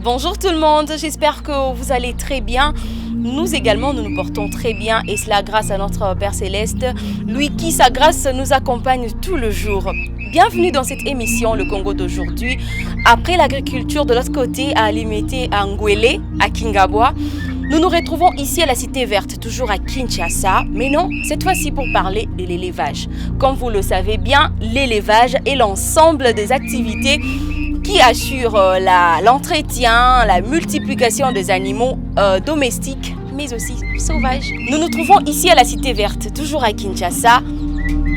Bonjour tout le monde, j'espère que vous allez très bien. Nous également, nous nous portons très bien et cela grâce à notre Père Céleste, lui qui, sa grâce, nous accompagne tout le jour. Bienvenue dans cette émission, le Congo d'aujourd'hui. Après l'agriculture de l'autre côté, à Limete, à Ngwele, à Kingabwa, nous nous retrouvons ici à la Cité Verte, toujours à Kinshasa, mais non, cette fois-ci pour parler de l'élevage. Comme vous le savez bien, l'élevage est l'ensemble des activités qui assurent l'entretien, la multiplication des animaux domestiques, mais aussi sauvages. Nous nous trouvons ici à la Cité Verte, toujours à Kinshasa,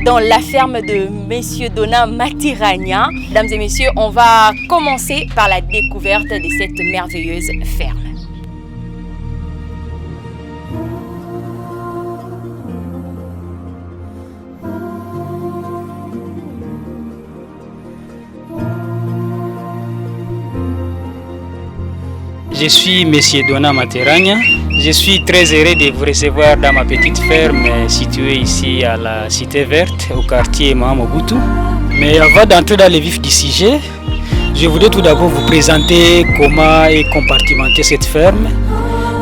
dans la ferme de Monsieur Donat Materanya. Mesdames et messieurs, on va commencer par la découverte de cette merveilleuse ferme. Je suis Monsieur Donat Materanya. Je suis très heureux de vous recevoir dans ma petite ferme située ici à la Cité Verte, au quartier Mobutu. Mais avant d'entrer dans le vif du sujet, je voudrais tout d'abord vous présenter comment est compartimentée cette ferme,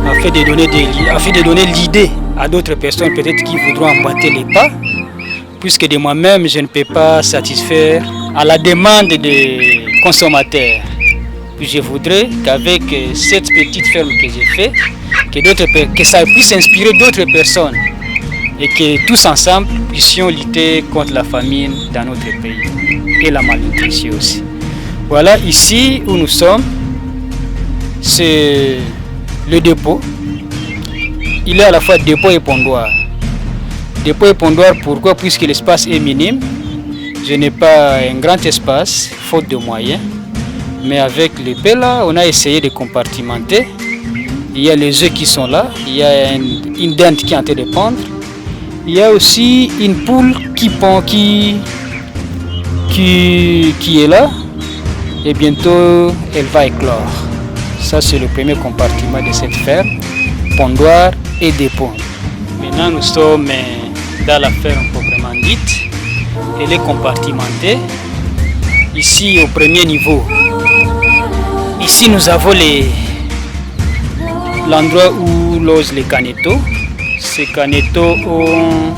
afin de donner l'idée à d'autres personnes peut-être qui voudront emboîter les pas, puisque de moi-même je ne peux pas satisfaire à la demande des consommateurs. Je voudrais qu'avec cette petite ferme que j'ai faite, que ça puisse inspirer d'autres personnes et que tous ensemble puissions lutter contre la famine dans notre pays et la malnutrition aussi. Voilà, ici où nous sommes, c'est le dépôt. Il est à la fois dépôt et pondoir. Dépôt et pondoir, pourquoi? Puisque l'espace est minime. Je n'ai pas un grand espace, faute de moyens. Mais avec les paix là, on a essayé de compartimenter. Il y a les œufs qui sont là, il y a une dinde qui est en train de pondre. Il y a aussi une poule qui pond, qui est là. Et bientôt, elle va éclore. Ça, c'est le premier compartiment de cette ferme, pondoir et dépôt. Maintenant, nous sommes dans la ferme proprement dite. Elle est compartimentée. Ici, au premier niveau, ici nous avons l'endroit où logent les canetos. Ces canetos ont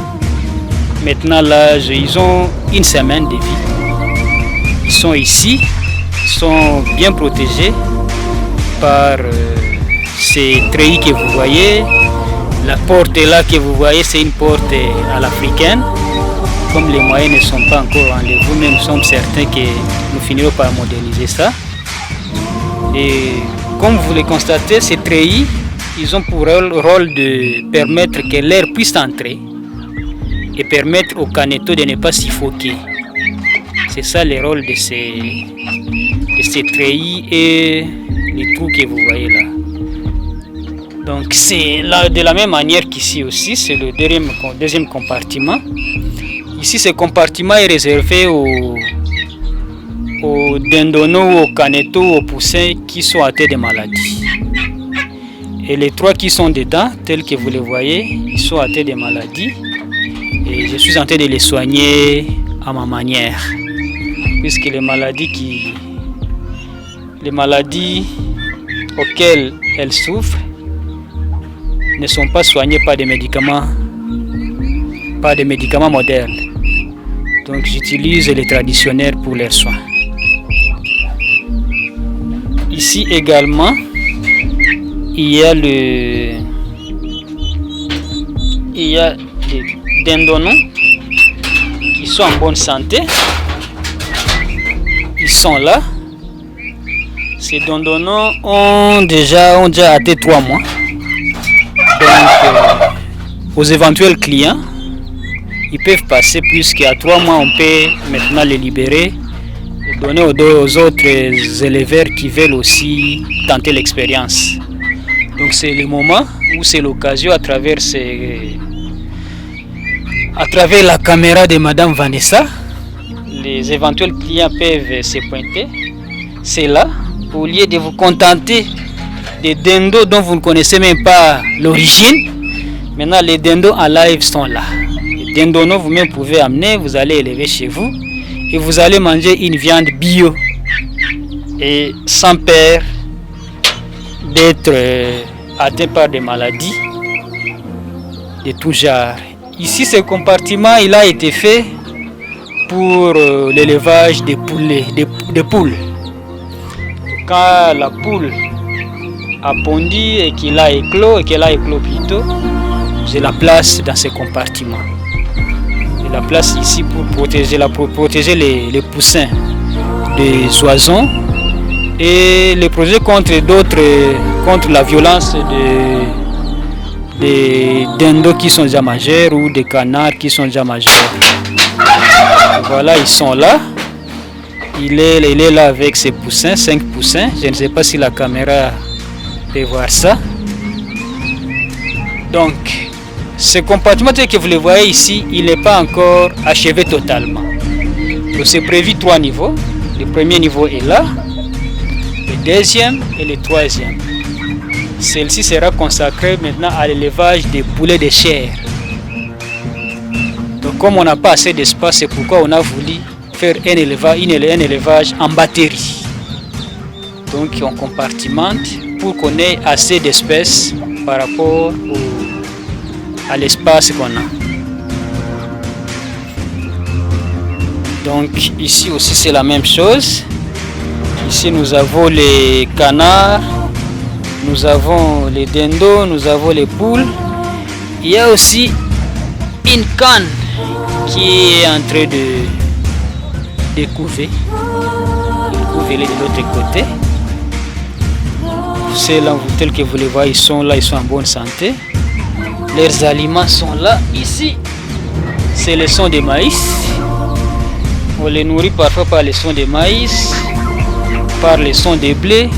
maintenant l'âge, ils ont une semaine de vie. Ils sont ici, ils sont bien protégés par ces treillis que vous voyez. La porte là que vous voyez, c'est une porte à l'africaine. Comme les moyens ne sont pas encore rendez-vous, mais nous sommes certains que nous finirons par modéliser ça. Et comme vous le constatez, ces treillis, ils ont pour rôle de permettre que l'air puisse entrer et permettre aux canetos de ne pas suffoquer. C'est ça le rôle de ces treillis et les trous que vous voyez là. Donc c'est là de la même manière qu'ici aussi, c'est le deuxième compartiment. Ici, ce compartiment est réservé aux dindonneaux, aux canetos, aux poussins qui sont atteints de maladies. Et les trois qui sont dedans, tels que vous les voyez, ils sont atteints de maladies. Et je suis en train de les soigner à ma manière. Puisque les maladies auxquelles elles souffrent ne sont pas soignées par des médicaments modernes. Donc j'utilise les traditionnels pour leurs soins. Ici également, il y a les dindonneaux qui sont en bonne santé. Ils sont là. Ces dindonneaux ont déjà atteint 3 mois. Donc aux éventuels clients, ils peuvent passer puisqu'à 3 mois, on peut maintenant les libérer et donner aux autres éleveurs qui veulent aussi tenter l'expérience. Donc c'est le moment où c'est l'occasion à travers la caméra de Madame Vanessa, les éventuels clients peuvent se pointer. C'est là, au lieu de vous contenter des dindos dont vous ne connaissez même pas l'origine, maintenant les dindos en live sont là. Dindonneaux, vous-même pouvez amener, vous allez élever chez vous et vous allez manger une viande bio et sans perdre d'être atteints par des maladies de tout genre. Ici, ce compartiment il a été fait pour l'élevage des poules. Quand la poule a pondu et qu'elle a éclos plutôt, j'ai la place dans ce compartiment. J'ai la place ici pour protéger les poussins des oiseaux et les protéger contre la violence des dindos qui sont déjà majeurs ou des canards qui sont déjà majeurs. Voilà, ils sont là. Il est là avec ses poussins, 5 poussins. Je ne sais pas si la caméra peut voir ça. Donc, ce compartiment tel que vous le voyez ici, il n'est pas encore achevé totalement. Donc, c'est prévu 3 niveaux. Le premier niveau est là, le deuxième et le troisième. Celle-ci sera consacrée maintenant à l'élevage des poulets de chair. Donc, comme on n'a pas assez d'espace, c'est pourquoi on a voulu faire un élevage en batterie. Donc on compartimente pour qu'on ait assez d'espèces par rapport à l'espace qu'on a. Donc ici aussi c'est la même chose. Ici nous avons les canards, nous avons les dindos, nous avons les poules. Il y a aussi une canne qui est en train de couver. Elle est de l'autre côté. C'est là, tel que vous les voyez, ils sont là, ils sont en bonne santé. Leurs aliments sont là. Ici, c'est le son de maïs. On les nourrit parfois par le son de maïs, par le son de blé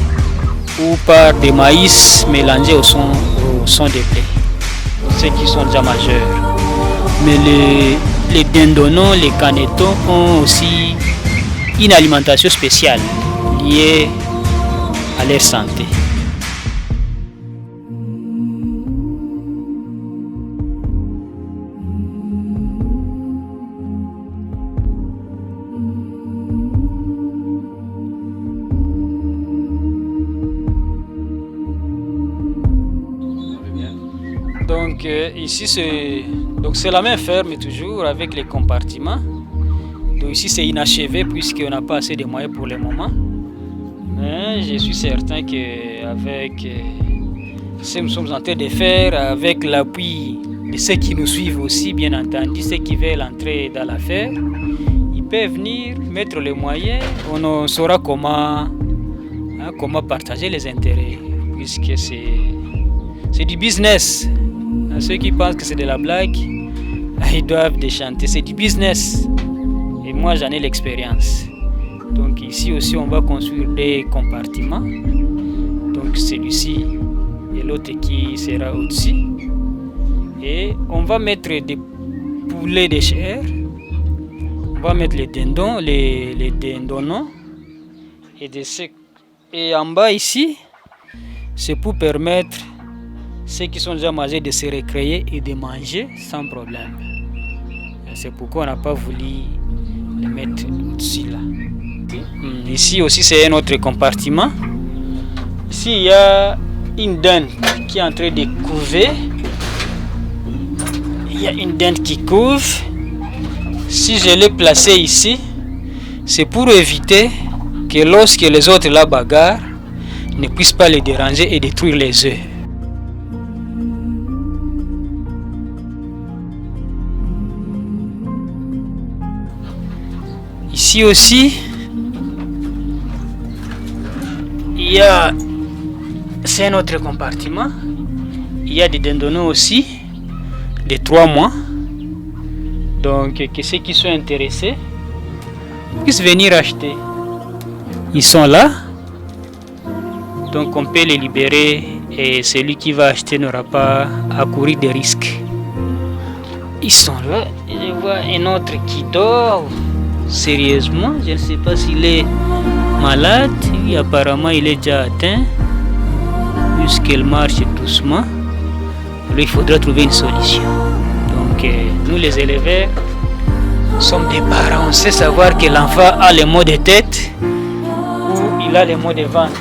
ou par des maïs mélangés au son de blé. Ceux qui sont déjà majeurs. Mais les dindonons, les canetons ont aussi une alimentation spéciale liée à leur santé. Donc ici c'est la même ferme toujours avec les compartiments. Donc ici c'est inachevé puisqu'on n'a pas assez de moyens pour le moment. Mais je suis certain qu'avec ce que nous sommes en train de faire, avec l'appui de ceux qui nous suivent aussi, bien entendu, ceux qui veulent entrer dans l'affaire, ils peuvent venir mettre les moyens. On saura comment partager les intérêts puisque c'est du business. Ceux qui pensent que c'est de la blague, ils doivent déchanter. C'est du business. Et moi, j'en ai l'expérience. Donc ici aussi, on va construire des compartiments. Donc celui-ci et l'autre qui sera au-dessus. Et on va mettre des poulets de chair. On va mettre les dindons, les dindonons. Et en bas ici, c'est pour permettre ceux qui sont déjà majeurs de se recréer et de manger sans problème. C'est pourquoi on n'a pas voulu les mettre au-dessus là. Ici aussi c'est un autre compartiment. Ici il y a une dinde qui est en train de couver. Il y a une dinde qui couve. Si je l'ai placé ici, c'est pour éviter que lorsque les autres la bagarrent, ne puissent pas les déranger et détruire les œufs. Ici aussi, c'est un autre compartiment. Il y a des dindonaux aussi, de 3 mois. Donc, que ceux qui sont intéressés puissent venir acheter. Ils sont là. Donc, on peut les libérer et celui qui va acheter n'aura pas à courir de risques. Ils sont là. Je vois un autre qui dort. Sérieusement, je ne sais pas s'il est malade. Oui, apparemment, il est déjà atteint. Puisqu'il marche doucement. Alors, il faudra trouver une solution. Donc, nous les éleveurs sommes des parents. On sait savoir que l'enfant a les maux de tête ou il a les maux de ventre.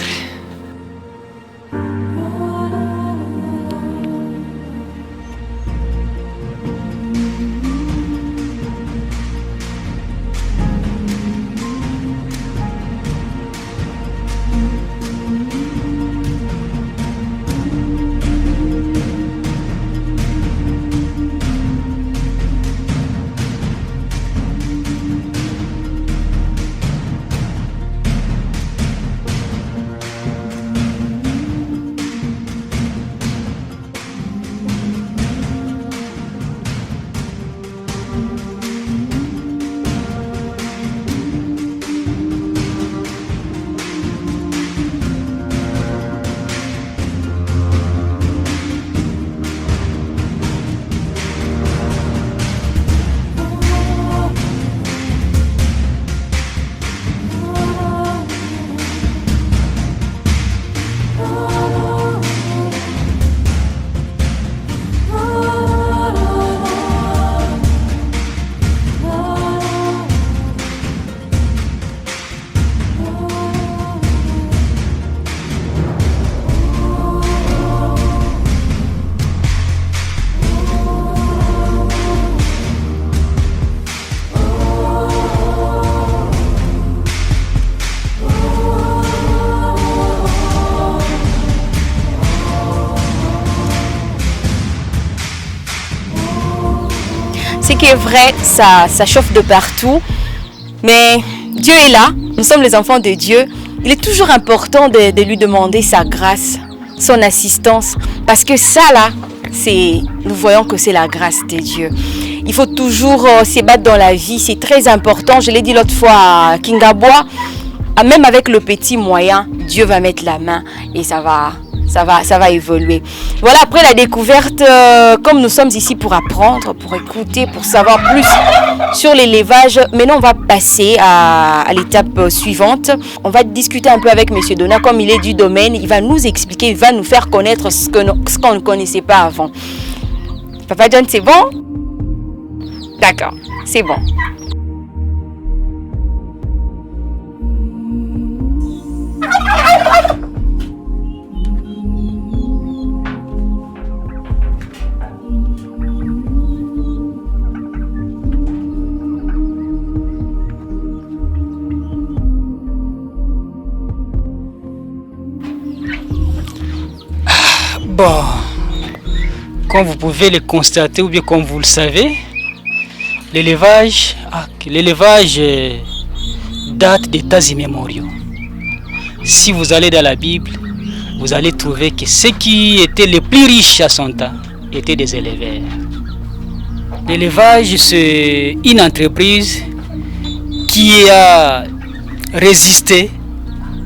c'est vrai, ça chauffe de partout. Mais Dieu est là, nous sommes les enfants de Dieu. Il est toujours important de lui demander sa grâce, son assistance. Parce que ça là, nous voyons que c'est la grâce de Dieu. Il faut toujours se battre dans la vie, c'est très important. Je l'ai dit l'autre fois à Kingabois, même avec le petit moyen, Dieu va mettre la main et ça va évoluer. Voilà, après la découverte, comme nous sommes ici pour apprendre, pour écouter, pour savoir plus sur l'élevage, maintenant on va passer à l'étape suivante. On va discuter un peu avec M. Donat, comme il est du domaine, il va nous expliquer, il va nous faire connaître ce qu'on ne connaissait pas avant. Papa John, c'est bon? D'accord, c'est bon. Bon, comme vous pouvez le constater ou bien comme vous le savez, l'élevage date d'états immémoriaux. Si vous allez dans la Bible, vous allez trouver que ceux qui étaient les plus riches à son temps étaient des éleveurs. L'élevage, c'est une entreprise qui a résisté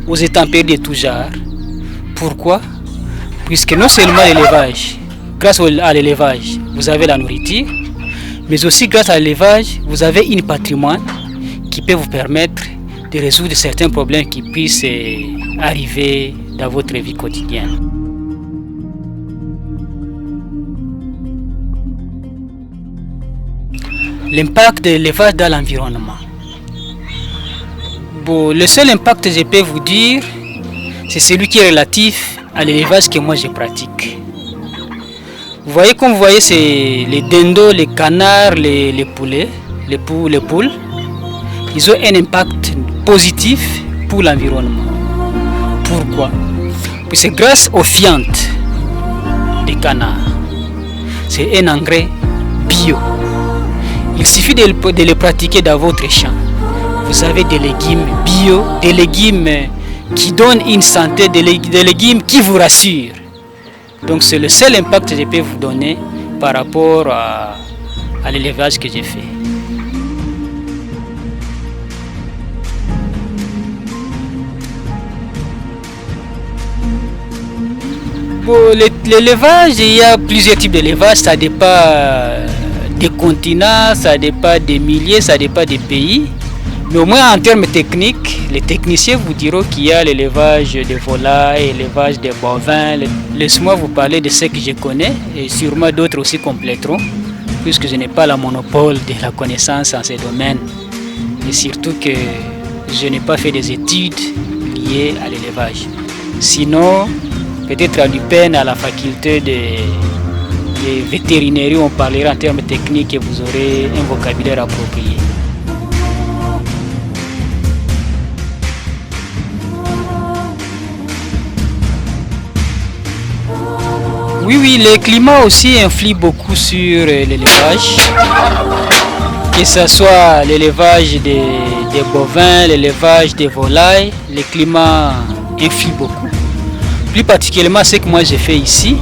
aux intempéries de tout genre. Pourquoi? Puisque non seulement l'élevage, grâce à l'élevage, vous avez la nourriture, mais aussi grâce à l'élevage, vous avez un patrimoine qui peut vous permettre de résoudre certains problèmes qui puissent arriver dans votre vie quotidienne. L'impact de l'élevage dans l'environnement. Bon, le seul impact que je peux vous dire, c'est celui qui est relatif à l'élevage que moi je pratique. Vous voyez, comme vous voyez, c'est les dindos, les canards, les poulets, les poules. Ils ont un impact positif pour l'environnement. Pourquoi? Puisque grâce aux fientes des canards, c'est un engrais bio. Il suffit de le pratiquer dans votre champ. Vous avez des légumes bio, des légumes qui donnent une santé, des légumes qui vous rassurent. Donc c'est le seul impact que je peux vous donner par rapport à l'élevage que j'ai fait. Bon, l'élevage, il y a plusieurs types d'élevage, ça dépend des continents, ça dépend des milliers, ça dépend des pays. Mais au moins en termes techniques, les techniciens vous diront qu'il y a l'élevage de volailles, l'élevage de bovins. Laisse-moi vous parler de ce que je connais et sûrement d'autres aussi compléteront, puisque je n'ai pas le monopole de la connaissance en ces domaines. Et surtout que je n'ai pas fait des études liées à l'élevage. Sinon, peut-être à l'UPEN, à la faculté de vétérinerie, on parlera en termes techniques et vous aurez un vocabulaire approprié. Oui, le climat aussi influe beaucoup sur l'élevage. Que ce soit l'élevage des bovins, l'élevage des volailles, le climat influe beaucoup. Plus particulièrement ce que moi j'ai fait ici,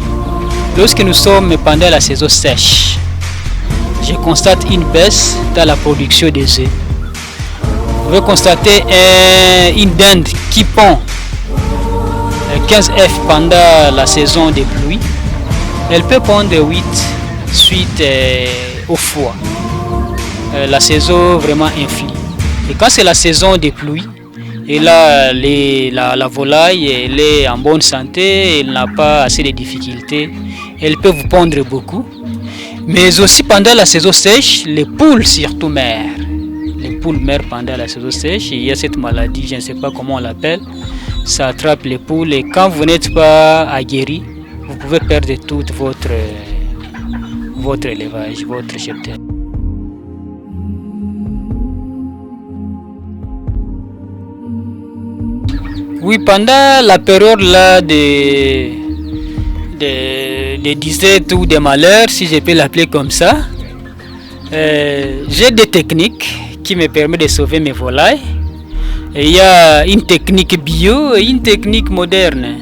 lorsque nous sommes pendant la saison sèche, je constate une baisse dans la production des œufs. Vous pouvez constater une dinde qui pond 15 œufs pendant la saison des pluies. Elle peut pondre 8 suite au froid. La saison vraiment influe. Et quand c'est la saison des pluies, et là la volaille elle est en bonne santé, elle n'a pas assez de difficultés, elle peut vous pondre beaucoup. Mais aussi pendant la saison sèche, les poules surtout meurent. Les poules meurent pendant la saison sèche. Il y a cette maladie, je ne sais pas comment on l'appelle. Ça attrape les poules et quand vous n'êtes pas aguerri, vous pouvez perdre tout votre élevage, votre cheptel. Oui, pendant la période là de disette ou de malheur, si je peux l'appeler comme ça, j'ai des techniques qui me permettent de sauver mes volailles. Et il y a une technique bio et une technique moderne.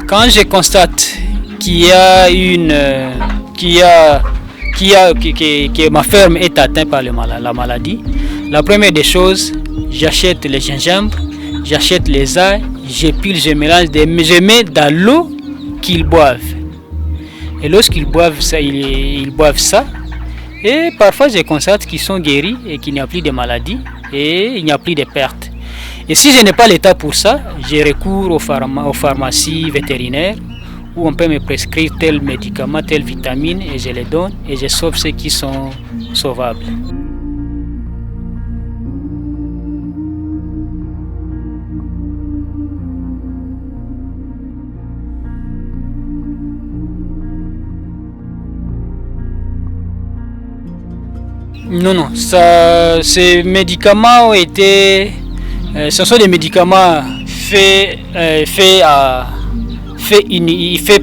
Quand je constate qu'il y a que ma ferme est atteinte par la maladie, la première des choses, j'achète le gingembre, j'achète les ail, je pile, je mélange, je mets dans l'eau qu'ils boivent. Et lorsqu'ils boivent ça, ils boivent ça. Et parfois je constate qu'ils sont guéris et qu'il n'y a plus de maladies et il n'y a plus de pertes. Et si je n'ai pas l'état pour ça, je recours aux pharmacies vétérinaires où on peut me prescrire tel médicament, telle vitamine et je les donne et je sauve ceux qui sont sauvables. Non, ces médicaments ont été... ce sont des médicaments faits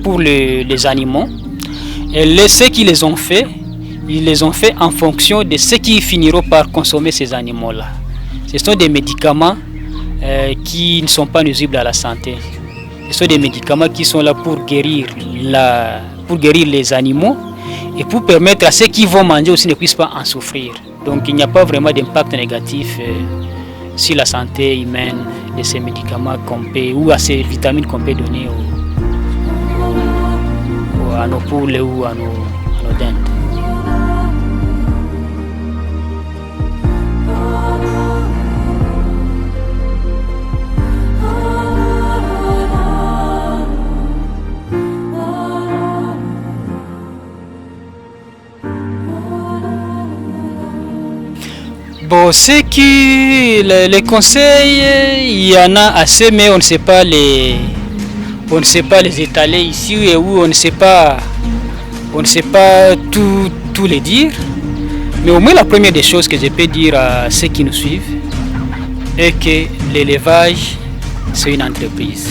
pour les animaux. Et ceux qui les ont faits, ils les ont faits en fonction de ceux qui finiront par consommer ces animaux-là. Ce sont des médicaments qui ne sont pas nuisibles à la santé. Ce sont des médicaments qui sont là pour guérir les animaux et pour permettre à ceux qui vont manger aussi ne puissent pas en souffrir. Donc il n'y a pas vraiment d'impact négatif sur la santé humaine de ces médicaments qu'on peut, ou à ces vitamines qu'on peut donner à nos poules ou à nos dindes. Bon, c'est que les conseils, il y en a assez, mais on ne sait pas les étaler ici et où on ne sait pas tout les dire. Mais au moins la première des choses que je peux dire à ceux qui nous suivent est que l'élevage, c'est une entreprise.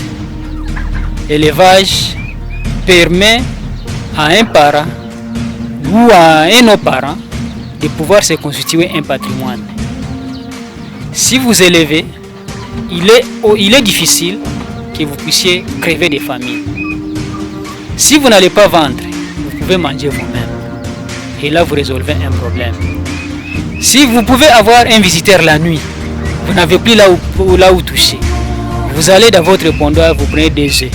L'élevage permet à un parent ou à un autre parent de pouvoir se constituer un patrimoine. Si vous élevez, il est difficile que vous puissiez crever des familles. Si vous n'allez pas vendre, vous pouvez manger vous-même. Et là, vous résolvez un problème. Si vous pouvez avoir un visiteur la nuit, vous n'avez plus là où toucher. Vous allez dans votre répondeur, vous prenez des œufs.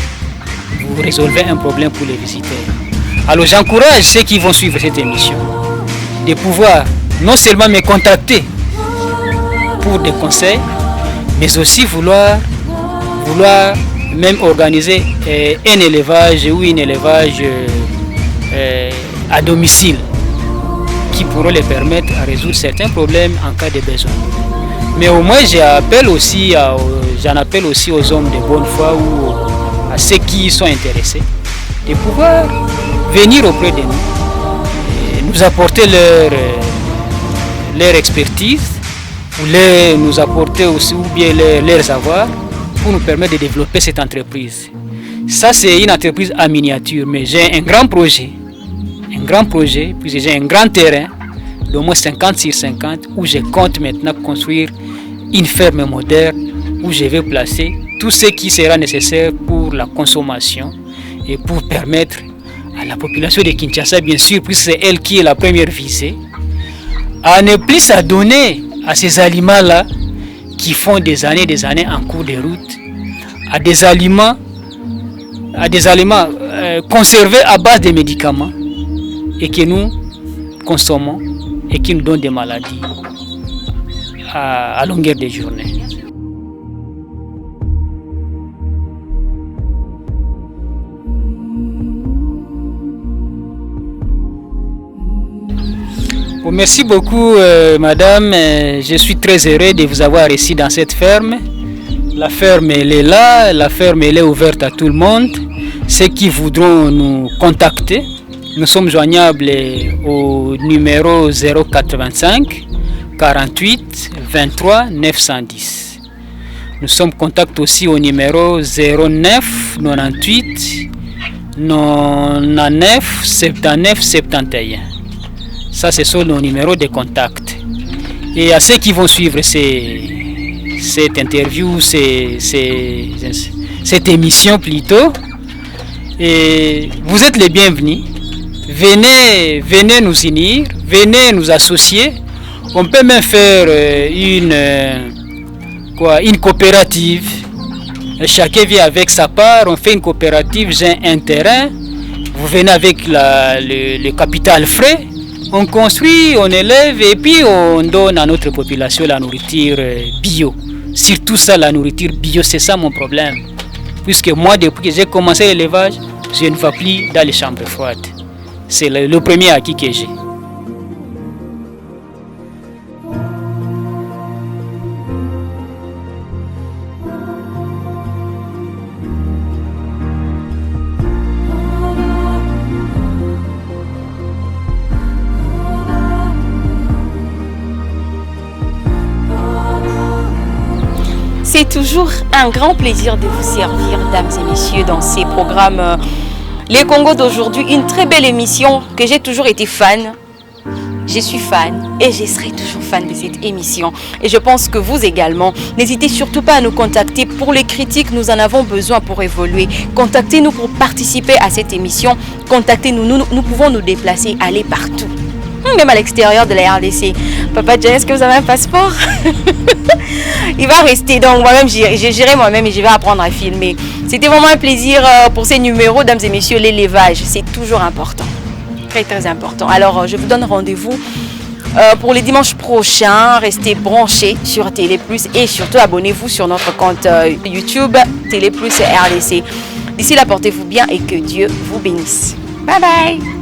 Vous résolvez un problème pour les visiteurs. Alors j'encourage ceux qui vont suivre cette émission de pouvoir non seulement me contacter pour des conseils, mais aussi vouloir même organiser un élevage ou un élevage à domicile qui pourront les permettre à résoudre certains problèmes en cas de besoin. Mais au moins j'en appelle aussi aux hommes de bonne foi ou à ceux qui sont intéressés de pouvoir venir auprès de nous et nous apporter leur expertise ou nous apporter aussi ou bien leurs avoirs pour nous permettre de développer cette entreprise. Ça c'est une entreprise à miniature, mais j'ai un grand projet, puis j'ai un grand terrain d'au moins 50 sur 50 où je compte maintenant construire une ferme moderne où je vais placer tout ce qui sera nécessaire pour la consommation et pour permettre à la population de Kinshasa, bien sûr, puisque c'est elle qui est la première visée, à ne plus s'adonner à ces aliments-là qui font des années en cours de route, à des aliments conservés à base de médicaments et que nous consommons et qui nous donnent des maladies à longueur de journée. Bon, merci beaucoup madame, je suis très heureux de vous avoir ici dans cette ferme. La ferme elle est là, la ferme elle est ouverte à tout le monde. Ceux qui voudront nous contacter, nous sommes joignables au numéro 085 48 23 910. Nous sommes contactés aussi au numéro 09 98 99 79 71. Ça, ce sont nos numéros de contact. Et à ceux qui vont suivre cette interview, cette émission plutôt, et vous êtes les bienvenus. Venez nous unir, venez nous associer. On peut même faire une coopérative. Chacun vient avec sa part, on fait une coopérative, j'ai un terrain, vous venez avec le capital frais, on construit, on élève et puis on donne à notre population la nourriture bio. Surtout ça, la nourriture bio, c'est ça mon problème. Puisque moi, depuis que j'ai commencé l'élevage, je ne vais plus dans les chambres froides. C'est le premier acquis que j'ai. C'est toujours un grand plaisir de vous servir, dames et messieurs, dans ces programmes Les Congos d'aujourd'hui. Une très belle émission que j'ai toujours été fan. Je suis fan et je serai toujours fan de cette émission. Et je pense que vous également. N'hésitez surtout pas à nous contacter pour les critiques. Nous en avons besoin pour évoluer. Contactez-nous pour participer à cette émission. Contactez-nous. Nous pouvons nous déplacer, aller partout. Même à l'extérieur de la RDC. Papa John, est-ce que vous avez un passeport? Il va rester, donc moi-même, j'irai moi-même et je vais apprendre à filmer. C'était vraiment un plaisir pour ces numéros, dames et messieurs, l'élevage, c'est toujours important. Très, très important. Alors, je vous donne rendez-vous pour les dimanches prochains. Restez branchés sur Télé Plus et surtout abonnez-vous sur notre compte YouTube Télé Plus RDC. D'ici là, portez-vous bien et que Dieu vous bénisse. Bye bye!